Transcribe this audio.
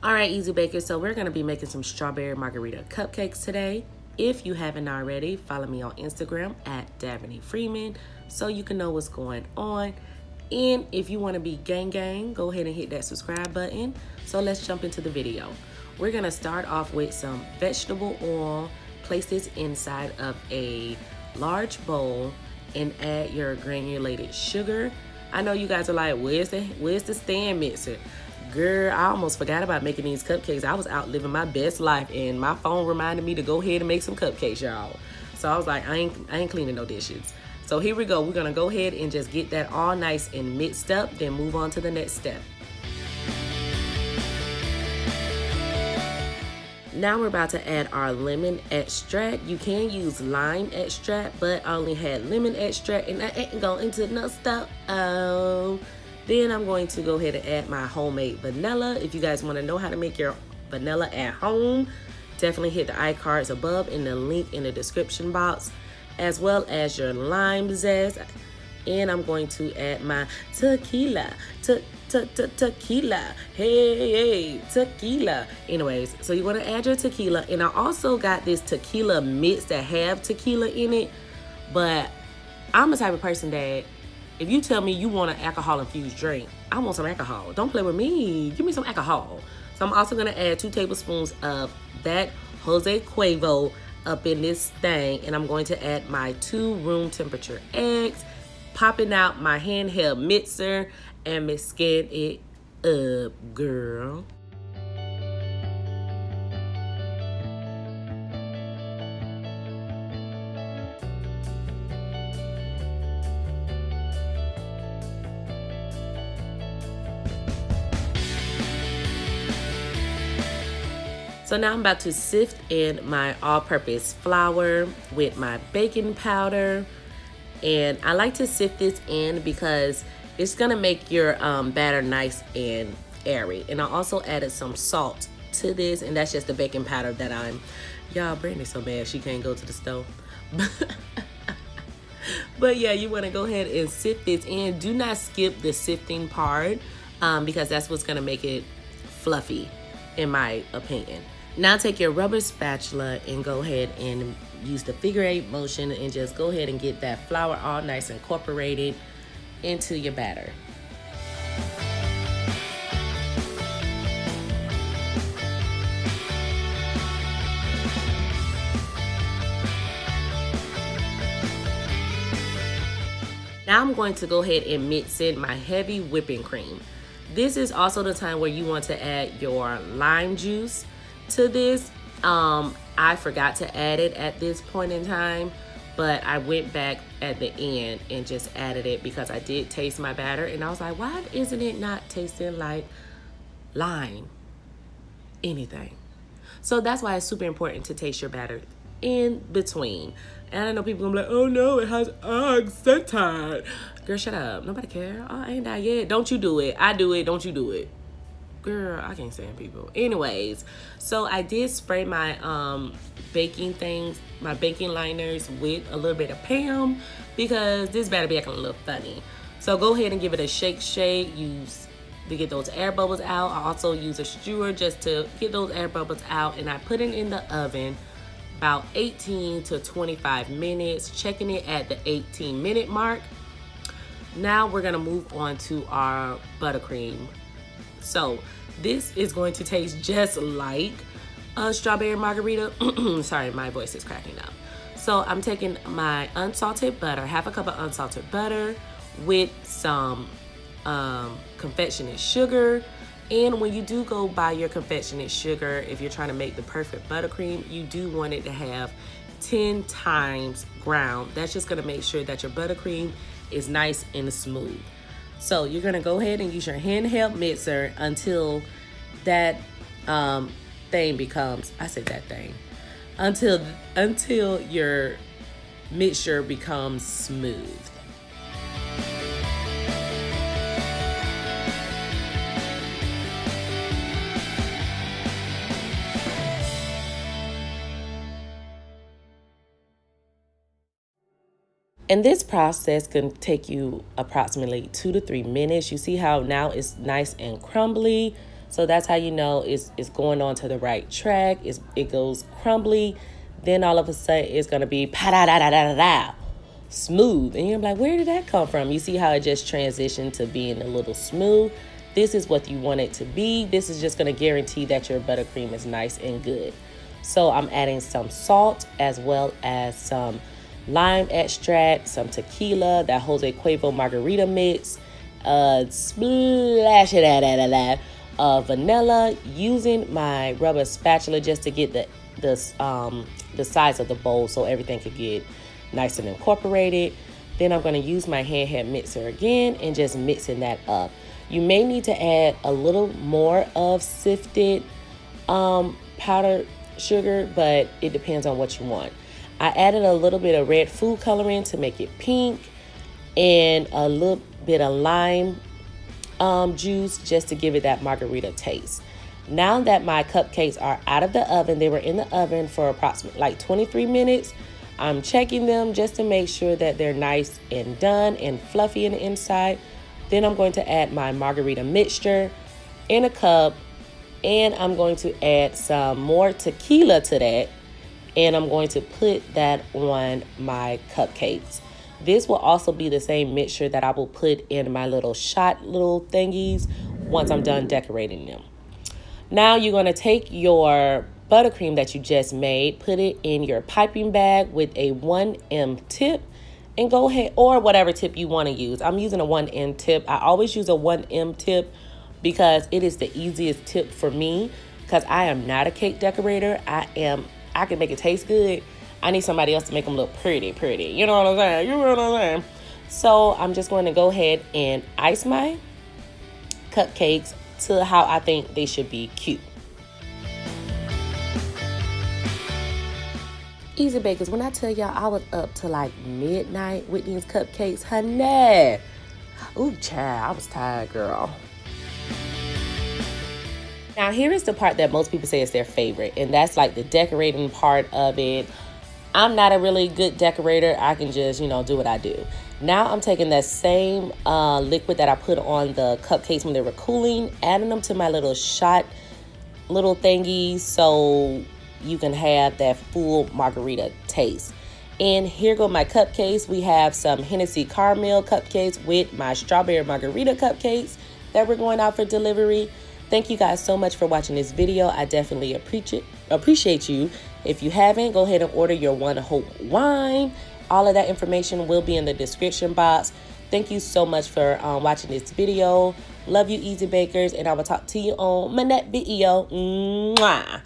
All right, Easy Bakers, so we're going to be making some strawberry margarita cupcakes today. If you haven't already, follow me on Instagram at Davany Freeman so you can know what's going on. And if you want to be gang, go ahead and hit that subscribe button. So let's jump into the video. We're going to start off with some vegetable oil. Place this inside of a large bowl and add your granulated sugar. I know you guys are like, where's the stand mixer? Girl, I almost forgot about making these cupcakes. I was out living my best life and my phone reminded me to go ahead and make some cupcakes, y'all. So I was like, I ain't cleaning no dishes. So here we go. We're gonna go ahead and just get that all nice and mixed up, then move on to the next step. Now we're about to add our lemon extract. You can use lime extract, but I only had lemon extract and I ain't going into no stuff. Then I'm going to go ahead and add my homemade vanilla. If you guys want to know how to make your vanilla at home, definitely hit the iCards above in the link in the description box, as well as your lime zest. And I'm going to add my tequila. Tequila. Hey, tequila. Anyways, so you want to add your tequila. And I also got this tequila mix that have tequila in it. But I'm the type of person that if you tell me you want an alcohol-infused drink, I want some alcohol. Don't play with me. Give me some alcohol. So I'm also going to add 2 tablespoons of that Jose Cuervo up in this thing. And I'm going to add my 2 room temperature eggs, popping out my handheld mixer, and mixing it up, girl. So now I'm about to sift in my all-purpose flour with my baking powder. And I like to sift this in because it's gonna make your batter nice and airy. And I also added some salt to this, and that's just the baking powder that y'all, Brandy's so mad she can't go to the stove. But yeah, you wanna go ahead and sift this in. Do not skip the sifting part because that's what's gonna make it fluffy, in my opinion. Now take your rubber spatula and go ahead and use the figure 8 motion and just go ahead and get that flour all nice and incorporated into your batter. Now I'm going to go ahead and mix in my heavy whipping cream. This is also the time where you want to add your lime juice to this. I forgot to add it at this point in time, but I went back at the end and just added it because I did taste my batter and I was like, why isn't it not tasting like lime anything? So that's why it's super important to taste your batter in between. And I know people gonna be like, oh no, it has oxide. Girl, shut up. Nobody care. Oh, I ain't that yet. Don't you do it. I do it. Don't you do it. Girl, I can't stand people. Anyways, so I did spray my baking things, my baking liners with a little bit of Pam because this batter be acting a little funny. So go ahead and give it a shake, use to get those air bubbles out. I also use a skewer just to get those air bubbles out, and I put it in the oven about 18 to 25 minutes, checking it at the 18-minute mark. Now we're gonna move on to our buttercream. So this is going to taste just like a strawberry margarita. Sorry, my voice is cracking up. So I'm taking my unsalted butter, half a cup of unsalted butter with some confectionate sugar. And when you do go buy your confectionate sugar, if you're trying to make the perfect buttercream, you do want it to have 10 times ground. That's just gonna make sure that your buttercream is nice and smooth. So you're gonna go ahead and use your handheld mixer until that thing becomes, I said that thing, until your mixture becomes smooth. And this process can take you approximately 2 to 3 minutes. You see how now it's nice and crumbly. So that's how you know it's going on to the right track. It goes crumbly. Then all of a sudden it's going to be pa-da-da-da-da-da-da, smooth. And you're like, where did that come from? You see how it just transitioned to being a little smooth? This is what you want it to be. This is just going to guarantee that your buttercream is nice and good. So I'm adding some salt as well as some lime extract, some tequila, that Jose Cuervo margarita mix, splash it vanilla, using my rubber spatula just to get the size of the bowl so everything could get nice and incorporated. Then I'm going to use my handheld mixer again and just mixing that up. You may need to add a little more of sifted powdered sugar, but it depends on what you want. I added a little bit of red food coloring to make it pink, and a little bit of lime juice just to give it that margarita taste. Now that my cupcakes are out of the oven, they were in the oven for approximately like 23 minutes. I'm checking them just to make sure that they're nice and done and fluffy in the inside. Then I'm going to add my margarita mixture in a cup, and I'm going to add some more tequila to that, and I'm going to put that on my cupcakes. This will also be the same mixture that I will put in my little thingies once I'm done decorating them. Now you're going to take your buttercream that you just made, put it in your piping bag with a 1M tip, and go ahead, or whatever tip you want to use. I'm using a 1M tip. I always use a 1M tip because it is the easiest tip for me, because I am not a cake decorator. I can make it taste good. I need somebody else to make them look pretty. You know what I'm saying? You know what I'm saying? So I'm just going to go ahead and ice my cupcakes to how I think they should be cute. Easy bakers, when I tell y'all I was up to like midnight with these cupcakes, honey. Ooh, child, I was tired, girl. Now, here is the part that most people say is their favorite, and that's like the decorating part of it. I'm not a really good decorator. I can just, do what I do. Now I'm taking that same liquid that I put on the cupcakes when they were cooling, adding them to my little thingies so you can have that full margarita taste. And here go my cupcakes. We have some Hennessy caramel cupcakes with my strawberry margarita cupcakes that we're going out for delivery. Thank you guys so much for watching this video. I definitely appreciate you. If you haven't, go ahead and order your One Hope wine. All of that information will be in the description box. Thank you so much for watching this video. Love you, Easy Bakers, and I will talk to you on my next video. Mwah.